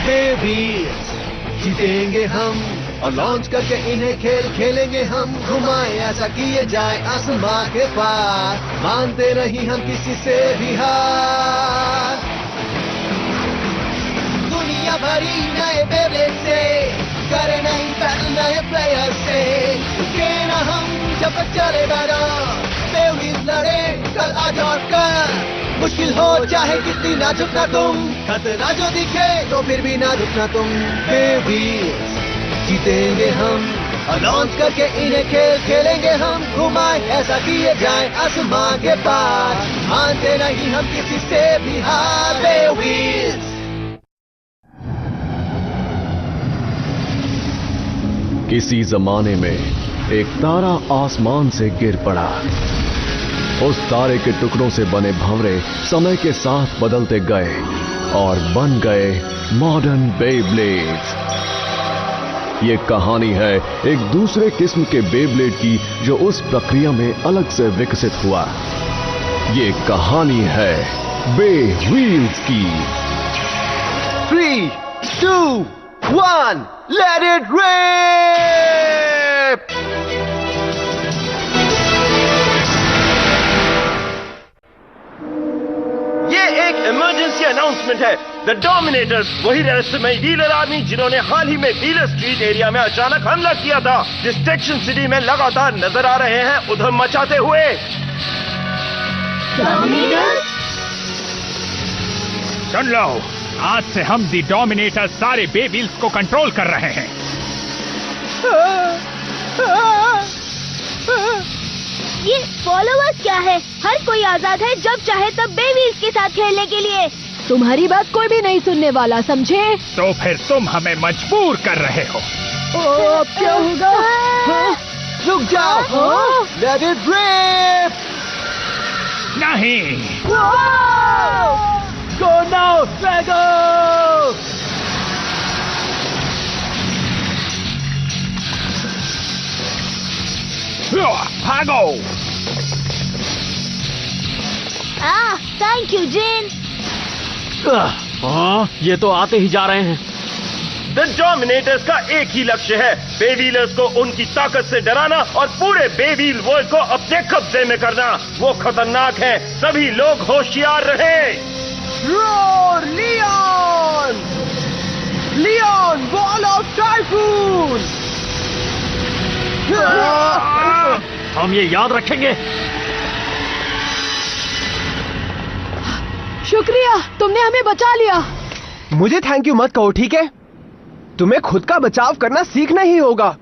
Babies जीतेंगे हम और लॉन्च करके इन्हें खेल खेलेंगे हम। घुमाए ऐसा किए जाए आसमां के पार, मानते नहीं हम किसी से भी हार। दुनिया भरी नए बेबलेट से करे नहीं बैटल नए प्लेयर से, रुके ना हम जब तक चले गाना। बेबीज लड़े कल आज और कल, मुश्किल हो चाहे कितनी ना झुकना तुम, खतरा जो दिखे तो फिर भी ना रुकना तुम। बेबीज जीतेंगे हम और लॉन्च करके इन्हें खेल खेलेंगे हम। घुमाए ऐसा किए जाए आसमां के पार, मानते नहीं हम किसी से भी हार। बेबीज किसी जमाने में एक तारा आसमान से गिर पड़ा। उस तारे के टुकड़ों से बने भंवरे समय के साथ बदलते गए और बन गए मॉडर्न बेब्लेड्स। ये कहानी है एक दूसरे किस्म के बेब्लेड की जो उस प्रक्रिया में अलग से विकसित हुआ। ये कहानी है बे व्हील्स की। 3, 2, 1 Let it rip! ये एक इमरजेंसी अनाउंसमेंट है। द डोमिनेटर्स वही रहस्यमय व्हीलर आर्मी जिन्होंने हाल ही में व्हीलर स्ट्रीट एरिया में अचानक हमला किया था, डिस्ट्रैक्शन सिटी में लगातार नजर आ रहे हैं उधम मचाते हुए। डोमिनेटर्स? सुन लो, आज से हम दी डोमिनेटर सारे बेबील्स को कंट्रोल कर रहे हैं। ये फॉलोअर्स क्या है? हर कोई आजाद है जब चाहे तब बेबीज के साथ खेलने के लिए। तुम्हारी बात कोई भी नहीं सुनने वाला, समझे? तो फिर तुम हमें मजबूर कर रहे हो। अब क्या होगा? रुक जाओ! Let it rip! नहीं, Go now, Drago! भागो! थैंक यू जिन। ये तो आते ही जा रहे हैं। द डोमिनेटर्स का एक ही लक्ष्य है, बेबीलर्स को उनकी ताकत से डराना और पूरे बेबील वर्ल्ड को अपने कब्जे में करना। वो खतरनाक हैं, सभी लोग होशियार रहें। Roar, Leon! Leon, ball of typhoon! हम ये याद रखेंगे। शुक्रिया, तुमने हमें बचा लिया। मुझे थैंक यू मत कहो, ठीक है? तुम्हें खुद का बचाव करना सीखना ही होगा।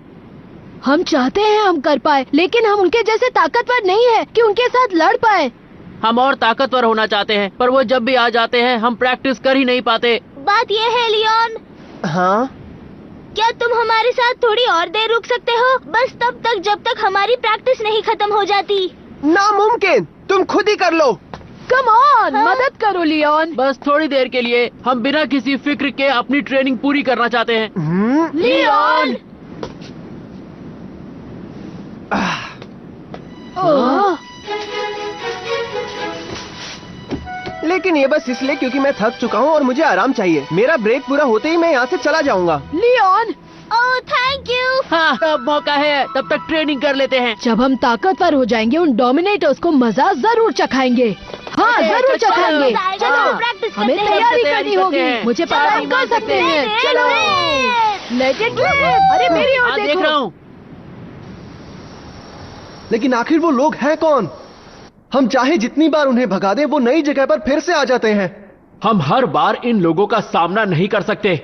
हम चाहते हैं हम कर पाए, लेकिन हम उनके जैसे ताकतवर नहीं है कि उनके साथ लड़ पाए। हम और ताकतवर होना चाहते हैं, पर वो जब भी आ जाते हैं हम प्रैक्टिस कर ही नहीं पाते। बात ये है लियोन, हाँ? क्या तुम हमारे साथ थोड़ी और देर रुक सकते हो? बस तब तक जब तक हमारी प्रैक्टिस नहीं खत्म हो जाती। नामुमकिन, तुम खुद ही कर लो। कम ऑन, मदद करो लियोन। बस थोड़ी देर के लिए, हम बिना किसी फिक्र के अपनी ट्रेनिंग पूरी करना चाहते हैं। लियोन! लेकिन ये बस इसलिए क्योंकि मैं थक चुका हूँ और मुझे आराम चाहिए। मेरा ब्रेक पूरा होते ही मैं यहाँ से चला जाऊंगा। लियोन! Oh thank you. हाँ, अब मौका है, तब तक ट्रेनिंग कर लेते हैं। जब हम ताकतवर हो जाएंगे उन डोमिनेटर्स को मजा जरूर चखाएंगे। हाँ, जरूर चखाएंगे। चलो प्रैक्टिस हमें तैयारी करनी होगी। मुझे पता हम कर सकते हैं। चलो लेट इट रिप। अरे मेरी ओर देख रहा हूँ। लेकिन आखिर वो लोग हैं कौन? हम चाहे जितनी बार उन्हें भगा दें, वो नई जगह पर फिर से आ जाते हैं। हम हर बार इन लोगों का सामना नहीं कर सकते।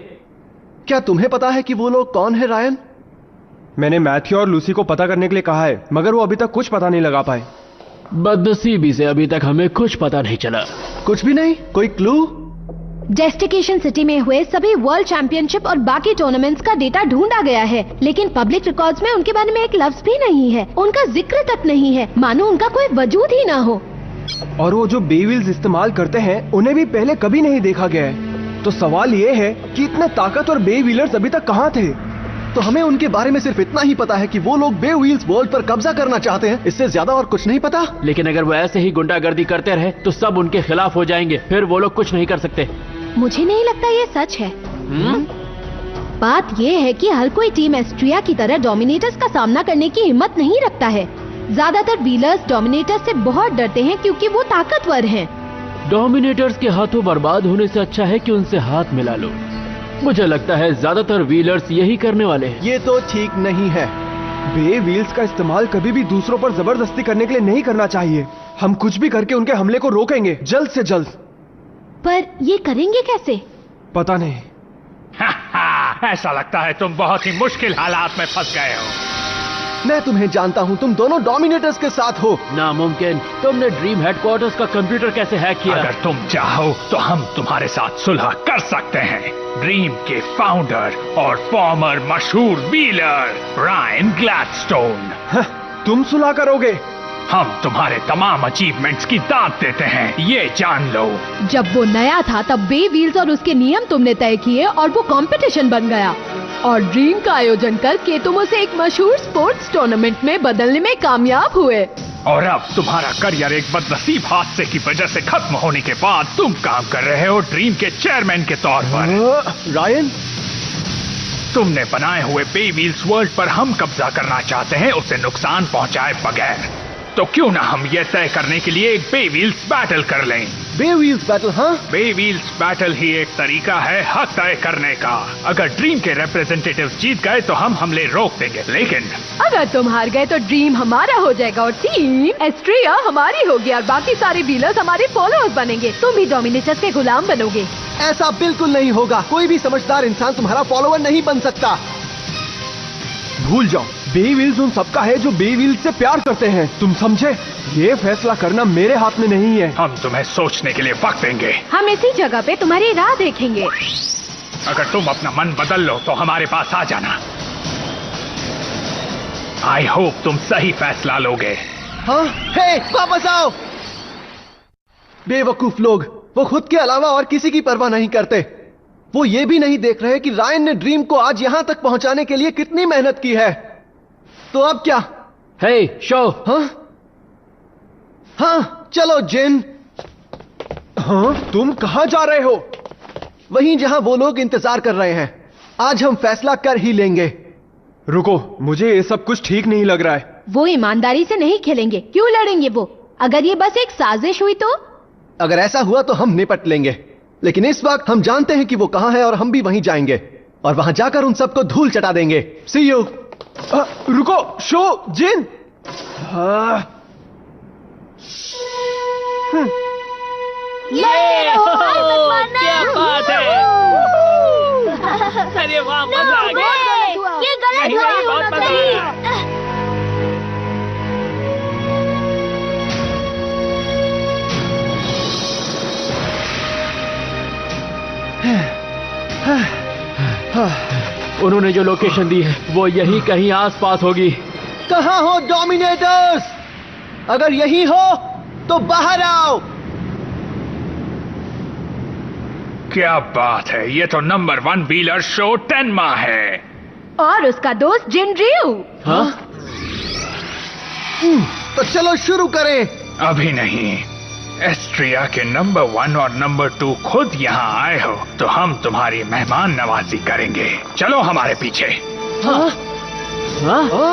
क्या तुम्हें पता है कि वो लोग कौन है रायन? मैंने मैथ्यू और लूसी को पता करने के लिए कहा है, मगर वो अभी तक कुछ पता नहीं लगा पाए। बदनसीबी से अभी तक हमें कुछ पता नहीं चला। कुछ भी नहीं? कोई क्लू? डेस्टिकेशन सिटी में हुए सभी वर्ल्ड चैंपियनशिप और बाकी टूर्नामेंट्स का डेटा ढूंढा गया है, लेकिन पब्लिक रिकॉर्ड्स में उनके बारे में एक लफ्ज भी नहीं है। उनका जिक्र तक नहीं है, मानो उनका कोई वजूद ही ना हो। और वो जो बेविल्स इस्तेमाल करते हैं, उन्हें भी पहले कभी नहीं देखा गया है। तो सवाल ये है कि इतने ताकतवर बेविलर्स अभी तक कहाँ थे? तो हमें उनके बारे में सिर्फ इतना ही पता है कि वो लोग बेव्हील्स वर्ल्ड पर कब्जा करना चाहते हैं। इससे ज्यादा और कुछ नहीं पता। लेकिन अगर वो ऐसे ही गुंडागर्दी करते रहे तो सब उनके खिलाफ हो जाएंगे, फिर वो लोग कुछ नहीं कर सकते। मुझे नहीं लगता ये सच है। बात ये है कि हर कोई टीम एस्ट्रिया की तरह डोमिनेटर्स का सामना करने की हिम्मत नहीं रखता है। ज्यादातर व्हीलर्स डोमिनेटर्स से बहुत डरते हैं क्योंकि वो ताकतवर हैं। डोमिनेटर्स के हाथों बर्बाद होने से अच्छा है कि उनसे हाथ मिला लो। मुझे लगता है ज्यादातर व्हीलर्स यही करने वाले हैं। ये तो ठीक नहीं है। बे व्हील्स का इस्तेमाल कभी भी दूसरों पर जबरदस्ती करने के लिए नहीं करना चाहिए। हम कुछ भी करके उनके हमले को रोकेंगे, जल्द से जल्द। पर ये करेंगे कैसे? पता नहीं। ऐसा लगता है तुम बहुत ही मुश्किल हालात में फंस गए हो। मैं तुम्हें जानता हूँ, तुम दोनों डोमिनेटर्स के साथ हो। नामुमकिन। तुमने ड्रीम हेडक्वार्टर्स का कंप्यूटर कैसे हैक किया? अगर तुम चाहो तो हम तुम्हारे साथ सुलह कर सकते हैं। ड्रीम के फाउंडर और फॉर्मर मशहूर व्हीलर रायन ग्लैडस्टोन। तुम सुलह करोगे? हम तुम्हारे तमाम अचीवमेंट्स की दाद देते हैं, ये जान लो। जब वो नया था तब बे व्हील्स और उसके नियम तुमने तय किए और वो कंपटीशन बन गया। और ड्रीम का आयोजन करके तुम उसे एक मशहूर स्पोर्ट्स टूर्नामेंट में बदलने में कामयाब हुए। और अब तुम्हारा करियर एक बदनसीब हादसे की वजह से खत्म होने के बाद तुम काम कर रहे हो ड्रीम के चेयरमैन के तौर पर। रायन, तुमने बनाए हुए बे व्हील्स वर्ल्ड पर हम कब्जा करना चाहते हैं, उसे नुकसान पहुंचाए बगैर। तो क्यों ना हम ये तय करने के लिए एक बे व्हील्स बैटल कर लें। बे व्हील्स बैटल? हाँ, बे व्हील्स बैटल ही एक तरीका है हक तय करने का। अगर ड्रीम के रिप्रेजेंटेटिव जीत गए तो हम हमले रोक देंगे, लेकिन अगर तुम हार गए तो ड्रीम हमारा हो जाएगा और टीम एस्ट्रिया हमारी होगी और बाकी सारे व्हीलर्स हमारे फॉलोअर्स बनेंगे। तुम भी डोमिनेटर्स के गुलाम बनोगे। ऐसा बिल्कुल नहीं होगा। कोई भी समझदार इंसान तुम्हारा फॉलोअर नहीं बन सकता। भूल जाओ। बे व्हील्स उन सबका है जो बे व्हील्स से प्यार करते हैं, तुम समझे? ये फैसला करना मेरे हाथ में नहीं है। हम तुम्हें सोचने के लिए वक्त देंगे। हम इसी जगह पे तुम्हारी राह देखेंगे। अगर तुम अपना मन बदल लो तो हमारे पास आ जाना। आई होप तुम सही फैसला लोगे। हाँ, हे, वापस आओ। बेवकूफ लोग, वो खुद के अलावा और किसी की परवाह नहीं करते। वो ये भी नहीं देख रहे कि रायन ने ड्रीम को आज यहां तक पहुंचाने के लिए कितनी मेहनत की है। तो अब क्या? हे, शो। हाँ हाँ, चलो जिन। हाँ, तुम कहाँ जा रहे हो? वहीं जहां वो लोग इंतजार कर रहे हैं। आज हम फैसला कर ही लेंगे। रुको, मुझे ये सब कुछ ठीक नहीं लग रहा है। वो ईमानदारी से नहीं खेलेंगे। क्यों लड़ेंगे वो? अगर ये बस एक साजिश हुई तो? अगर ऐसा हुआ तो हम निपट लेंगे, लेकिन इस वक्त हम जानते हैं कि वो कहां है और हम भी वहीं जाएंगे और वहां जाकर उन सबको धूल चटा देंगे। सी यू। रुको, शो, जिन। क्या बात है। अरे वाह, मजा आ गया। ये गलत नहीं, बहुत मजा आया। उन्होंने जो लोकेशन दी है वो यही कहीं आसपास होगी। कहां हो डोमिनेटर्स? अगर यही हो तो बाहर आओ। क्या बात है, ये तो नंबर 1 व्हीलर शो टेनमा है। और उसका दोस्त जिन रियो। हाँ? तो चलो शुरू करें। अभी नहीं। एस्ट्रिया के नंबर 1 और नंबर 2 खुद यहाँ आए हो तो हम तुम्हारी मेहमान नवाजी करेंगे। चलो हमारे पीछे। हाँ? हाँ? हाँ?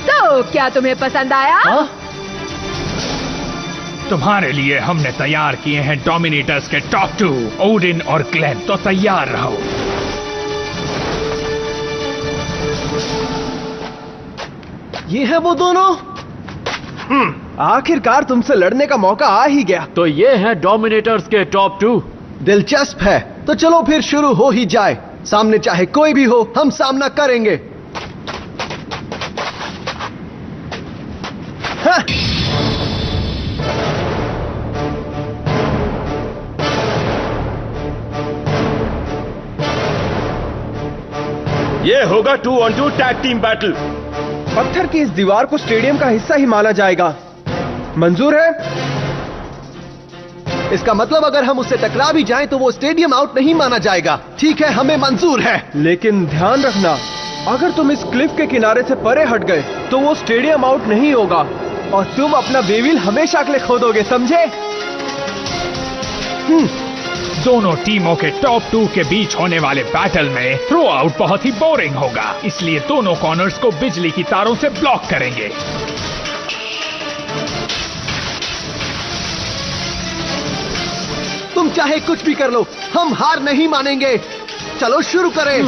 तो क्या तुम्हें पसंद आया? हाँ? तुम्हारे लिए हमने तैयार किए हैं डोमिनेटर्स के टॉप 2, ओडिन और ग्लेन। तो तैयार रहो। ये है वो दोनों। आखिरकार तुमसे लड़ने का मौका आ ही गया। तो ये है डोमिनेटर्स के टॉप 2। दिलचस्प है, तो चलो फिर शुरू हो ही जाए। सामने चाहे कोई भी हो, हम सामना करेंगे। हाँ। ये होगा 2-on-2 टैग टीम बैटल। पत्थर की इस दीवार को स्टेडियम का हिस्सा ही माना जाएगा। मंजूर है? इसका मतलब अगर हम उससे टकरा भी जाएं तो वो स्टेडियम आउट नहीं माना जाएगा। ठीक है, हमें मंजूर है। लेकिन ध्यान रखना, अगर तुम इस क्लिफ के किनारे से परे हट गए तो वो स्टेडियम आउट नहीं होगा और तुम अपना बेविल हमेशा के लिए खो दोगे, समझे? दोनों टीमों के टॉप 2 के बीच होने वाले बैटल में थ्रो आउट बहुत ही बोरिंग होगा, इसलिए दोनों कॉर्नर्स को बिजली की तारों से ब्लॉक करेंगे। तुम चाहे कुछ भी कर लो, हम हार नहीं मानेंगे। चलो शुरू करें।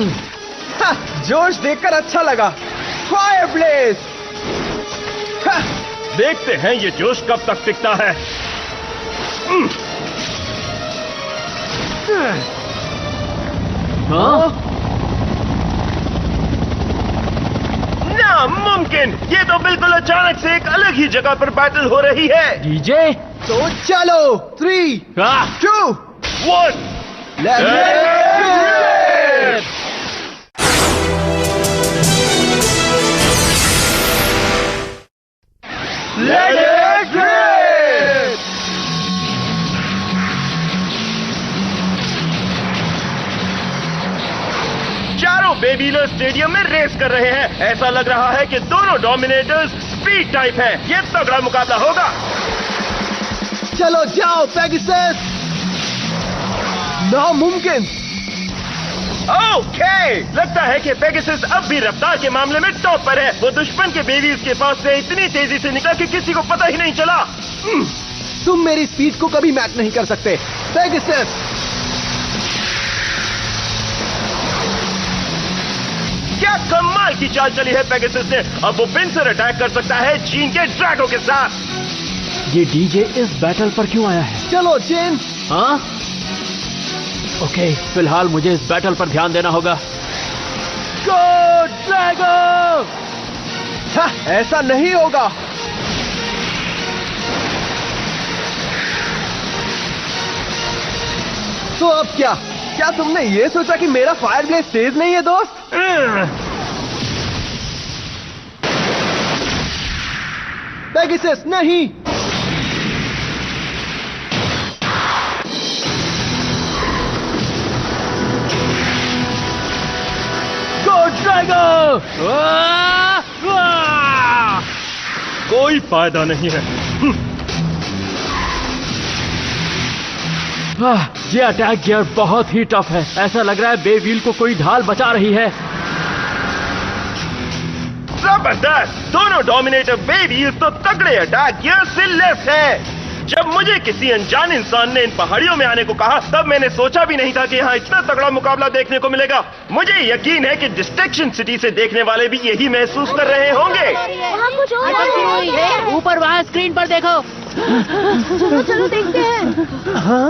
जोश देखकर अच्छा लगा। Fire blaze! देखते हैं ये जोश कब तक टिकता है। नामुमकिन! ये तो बिल्कुल अचानक से एक अलग ही जगह पर बैटल हो रही है। डीजे तो चलो 3, 2, 1 चारों बेबीलर स्टेडियम में रेस कर रहे हैं। ऐसा लग रहा है कि दोनों डोमिनेटर्स स्पीड टाइप हैं। ये तगड़ा मुकाबला होगा। चलो जाओ पेगासस! नामुमकिन! ओके, लगता है कि पेगासस अब भी रफ्तार के मामले में टॉप पर है। वो दुश्मन के बेबीज के पास से इतनी तेजी से निकला कि किसी को पता ही नहीं चला। तुम मेरी स्पीड को कभी मैच नहीं कर सकते पेगासस! क्या कमाल की चाल चली है पेगासस ने। अब वो पिंसर अटैक कर सकता है जीन के ड्रैगो के साथ। ये डीजे इस बैटल पर क्यों आया है? चलो जेन! हाँ? ओके, फिलहाल मुझे इस बैटल पर ध्यान देना होगा। गो ड्रैगो! ऐसा नहीं होगा। तो अब क्या तुमने ये सोचा कि मेरा फायर ब्लेज तेज नहीं है दोस्त? पेगासस नहीं! गो ड्रैगो! कोई फायदा नहीं है। ये अटैक गियर बहुत ही टफ है। ऐसा लग रहा है बेव्हील को कोई ढाल बचा रही है। जबरदस्त! दोनों डोमिनेटर बेबीज तो तगड़े अटैक गियर से लेस है। जब मुझे किसी अनजान इंसान ने इन पहाड़ियों में आने को कहा, तब मैंने सोचा भी नहीं था कि यहाँ इतना तगड़ा मुकाबला देखने को मिलेगा। मुझे यकीन है कि डिस्ट्रैक्शन सिटी से देखने वाले भी यही महसूस कर रहे होंगे। वहाँ कुछ हो रहा है। ऊपर वहाँ स्क्रीन पर देखो। चलो देखते हैं।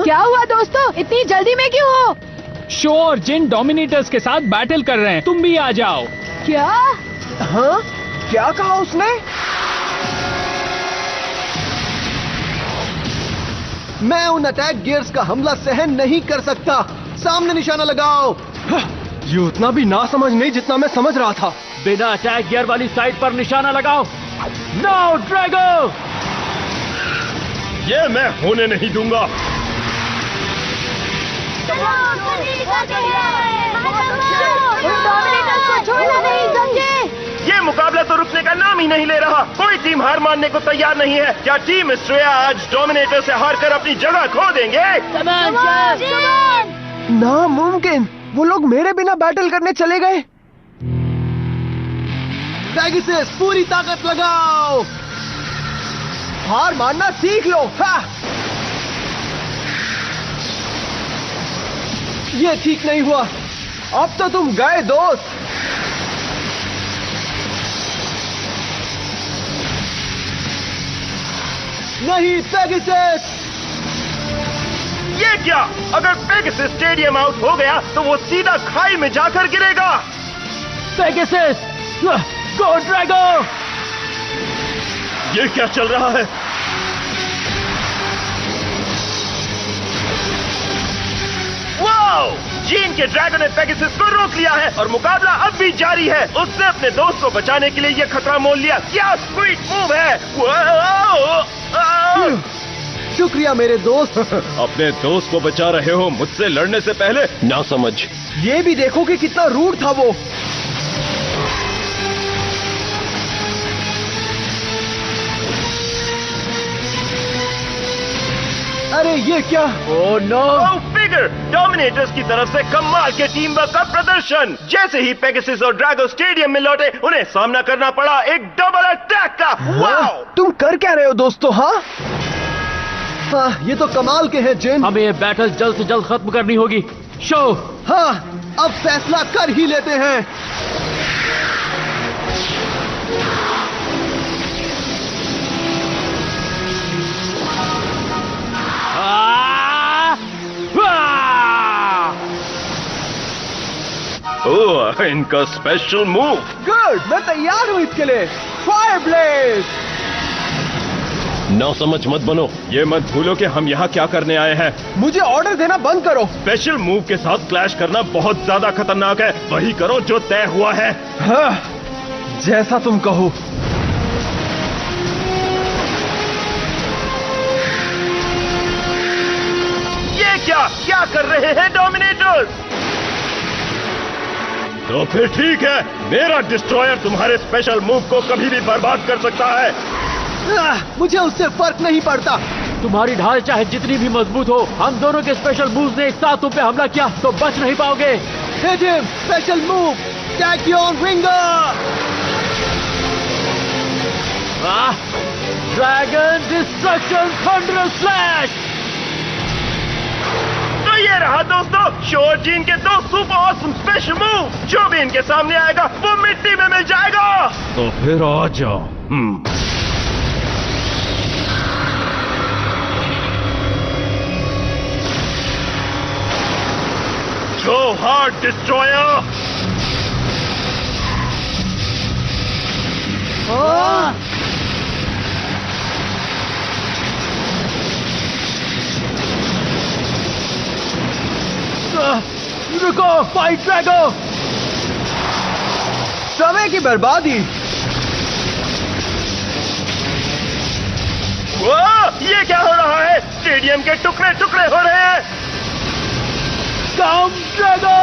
क्या हुआ दोस्तों, इतनी जल्दी में क्यों हो? शो और जिन डोमिनेटर्स के साथ बैटल कर रहे हैं, तुम भी आ जाओ। क्या? हाँ? क्या कहा उसने? मैं उन अटैक गियर्स का हमला सहन नहीं कर सकता। सामने निशाना लगाओ। ये उतना भी ना समझ नहीं जितना मैं समझ रहा था। बिना अटैक गियर वाली साइड पर निशाना लगाओ। No Drago! ये मैं होने नहीं दूंगा। छोड़ना नहीं, समझे? ये मुकाबला तो रुकने का नाम ही नहीं ले रहा। कोई टीम हार मानने को तैयार नहीं है। क्या टीम श्रेया आज डोमिनेटर से हार कर अपनी जगह खो देंगे? नामुमकिन! वो लोग मेरे बिना बैटल करने चले गए। पेगासस पूरी ताकत लगाओ। हार मानना सीख लो। ये ठीक नहीं हुआ। अब तो तुम गए दोस्त। नहीं पेगासस! ये क्या? अगर पेगासस स्टेडियम आउट हो गया तो वो सीधा खाई में जाकर गिरेगा। पेगासस! गो ड्रैगो! ये क्या चल रहा है? वाओ! जीन के ड्रैगन ने पेगासस को रोक लिया है और मुकाबला अब भी जारी है। उसने अपने दोस्त को बचाने के लिए ये खतरा मोल लिया। क्या स्वीट मूव है! शुक्रिया मेरे दोस्त। अपने दोस्त को बचा रहे हो, मुझसे लड़ने से पहले ना समझ। ये भी देखो कि कितना रूड था वो। ये क्या? Oh no! Go figure! Dominators की तरफ से कमाल के टीम वर्क का प्रदर्शन। जैसे ही पेगासस और ड्रैगो स्टेडियम में लौटे, उन्हें सामना करना पड़ा एक डबल अटैक का। वाओ! तुम कर क्या रहे हो दोस्तों? हाँ, ये तो कमाल के हैं जिन। हमें ये बैटल जल्द से जल्द खत्म करनी होगी। शो! हाँ, अब फैसला कर ही लेते हैं। ओह, इनका स्पेशल मूव। गुड, मैं तैयार हूँ इसके लिए। Fire blade! नौ समझ मत बनो। ये मत भूलो कि हम यहाँ क्या करने आए हैं। मुझे ऑर्डर देना बंद करो। स्पेशल मूव के साथ क्लैश करना बहुत ज्यादा खतरनाक है। वही करो जो तय हुआ है। हाँ, जैसा तुम कहो। ये क्या कर रहे हैं डोमिनेटर्स? तो फिर ठीक है, मेरा डिस्ट्रॉयर तुम्हारे स्पेशल मूव को कभी भी बर्बाद कर सकता है। मुझे उससे फर्क नहीं पड़ता। तुम्हारी ढाल चाहे जितनी भी मजबूत हो, हम दोनों के स्पेशल मूव्स ने एक साथ तुम पे हमला किया तो बच नहीं पाओगे। Hit him, special move, tachyon winger. Dragon destruction thunder slash. तो ये रहा दोस्तों, शोर जीन के दो सुपर ऑसम स्पेशल मूव। जो भी इनके सामने आएगा वो मिट्टी में मिल जाएगा। तो फिर आ जाओ। Go hard, destroyer! रुको, फाइट ड्रैगो! समय की बर्बादी। ये क्या हो रहा है? स्टेडियम के टुकड़े टुकड़े हो रहे हैं। कम ड्रैगो!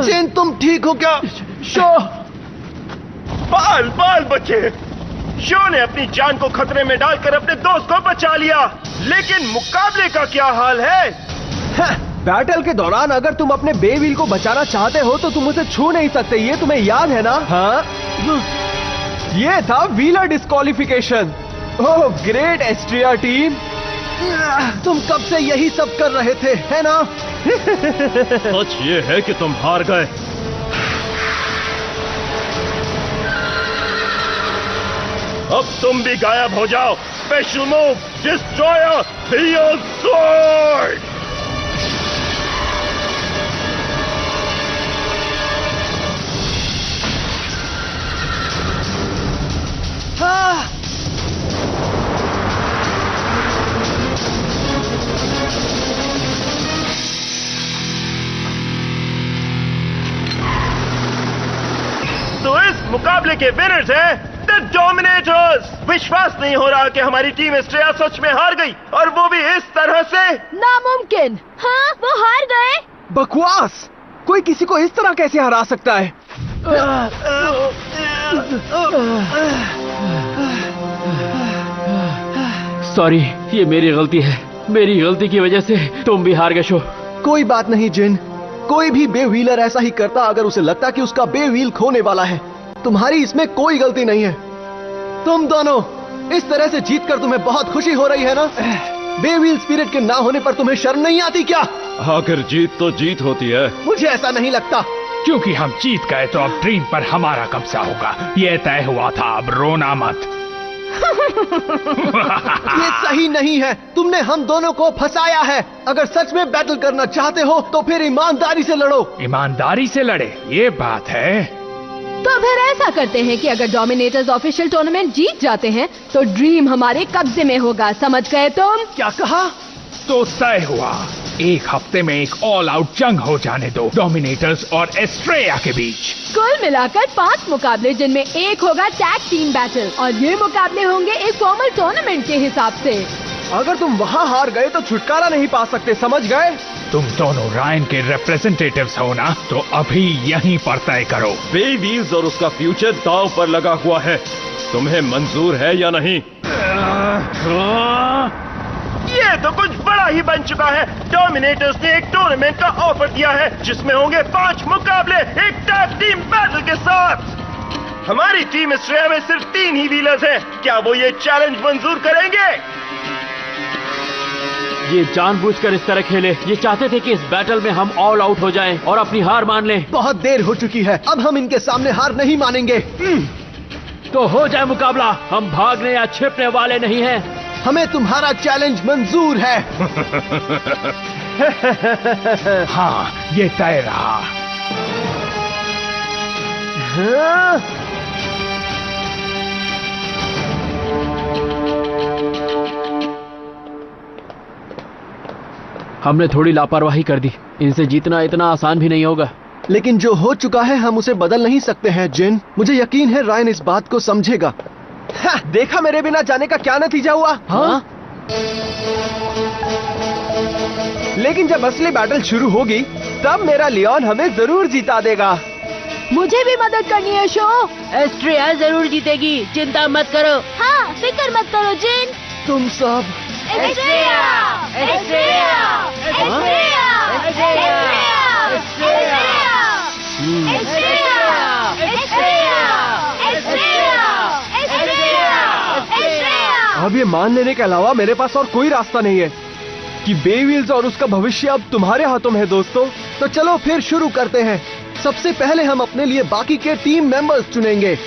जिन, तुम ठीक हो क्या? शो! बाल बचे। शो ने अपनी जान को खतरे में डालकर अपने दोस्त को बचा लिया, लेकिन मुकाबले का क्या हाल है? बैटल के दौरान अगर तुम अपने बेविल को बचाना चाहते हो तो तुम उसे छू नहीं सकते। ये तुम्हें याद है ना? हाँ, ये था wheeler disqualification. Oh great Astria team, तुम कब से यही सब कर रहे थे, है ना? सच ये है कि तुम हार गए। अब तुम भी गायब हो जाओ। Special move, destroyer the sword. तो इस मुकाबले के विनर्स हैं द डोमिनेटर्स। विश्वास नहीं हो रहा कि हमारी टीम एस्ट्रिया सच में हार गई, और वो भी इस तरह से। नामुमकिन। हाँ, वो हार गए। बकवास! कोई किसी को इस तरह कैसे हरा सकता है? सॉरी, ये मेरी गलती है। मेरी गलती की वजह से तुम भी हार गए शो। कोई बात नहीं जिन, कोई भी बेव्हीलर ऐसा ही करता अगर उसे लगता कि उसका बेव्हील खोने वाला है। तुम्हारी इसमें कोई गलती नहीं है। तुम दोनों इस तरह से जीतकर तुम्हें बहुत खुशी हो रही है ना? बेव्हील स्पिरिट के ना होने पर तुम्हें शर्म नहीं आती क्या? आखिर जीत तो जीत होती है। मुझे ऐसा नहीं लगता। क्योंकि हम जीत गए तो अब ड्रीम पर हमारा कब्जा होगा। ये तय हुआ था, अब रोना मत। ये सही नहीं है। तुमने हम दोनों को फंसाया है। अगर सच में बैटल करना चाहते हो तो फिर ईमानदारी से लड़ो। ईमानदारी से लड़े, ये बात है। तो फिर ऐसा करते हैं कि अगर डोमिनेटर्स ऑफिशियल टूर्नामेंट जीत जाते हैं तो ड्रीम हमारे कब्जे में होगा। समझ गए तुम? क्या कहा? तो तय हुआ, एक हफ्ते में एक ऑल आउट जंग हो जाने दो डोमिनेटर्स और एस्ट्रेया के बीच। कुल मिलाकर 5 मुकाबले, जिनमें एक होगा टैग टीम बैटल, और ये मुकाबले होंगे एक फॉर्मल टूर्नामेंट के हिसाब से। अगर तुम वहाँ हार गए तो छुटकारा नहीं पा सकते, समझ गए? तुम दोनों रायन के रिप्रेजेंटेटिव्स हो ना, तो अभी यहीं पर तय करो। बे व्हील्स और उसका फ्यूचर दांव पर लगा हुआ है, तुम्हें मंजूर है या नहीं? ये तो कुछ बड़ा ही बन चुका है। डोमिनेटर्स ने एक टूर्नामेंट का ऑफर दिया है जिसमें होंगे 5 मुकाबले एक टैग टीम बैटल के साथ। हमारी टीम ऑस्ट्रेलिया में सिर्फ 3 ही व्हीलर्स हैं। क्या वो ये चैलेंज मंजूर करेंगे? ये जानबूझकर इस तरह खेले। ये चाहते थे कि इस बैटल में हम ऑल आउट हो जाएं और अपनी हार मान लें। बहुत देर हो चुकी है, अब हम इनके सामने हार नहीं मानेंगे। तो हो जाए मुकाबला, हम भागने या छिपने वाले नहीं हैं। हमें तुम्हारा चैलेंज मंजूर है। हाँ, ये तय रहा। हाँ? हमने थोड़ी लापरवाही कर दी। इनसे जीतना इतना आसान भी नहीं होगा। लेकिन जो हो चुका है हम उसे बदल नहीं सकते हैं जिन। मुझे यकीन है रायन इस बात को समझेगा। हाँ, देखा मेरे बिना जाने का क्या नतीजा हुआ? हाँ? लेकिन जब असली बैटल शुरू होगी तब मेरा लियोन हमें जरूर जिता देगा। मुझे भी मदद करनी है शो। ऑस्ट्रेलिया जरूर जीतेगी, चिंता मत करो। हाँ, फिक्र मत करो जिन। तुम सब Australia, Australia, Australia, Australia, Australia, Australia, Australia, Australia. अब ये मान लेने के अलावा मेरे पास और कोई रास्ता नहीं है कि बे व्हील्स और उसका भविष्य अब तुम्हारे हाथों में है दोस्तों। तो चलो फिर शुरू करते हैं। सबसे पहले हम अपने लिए बाकी के टीम मेंबर्स चुनेंगे।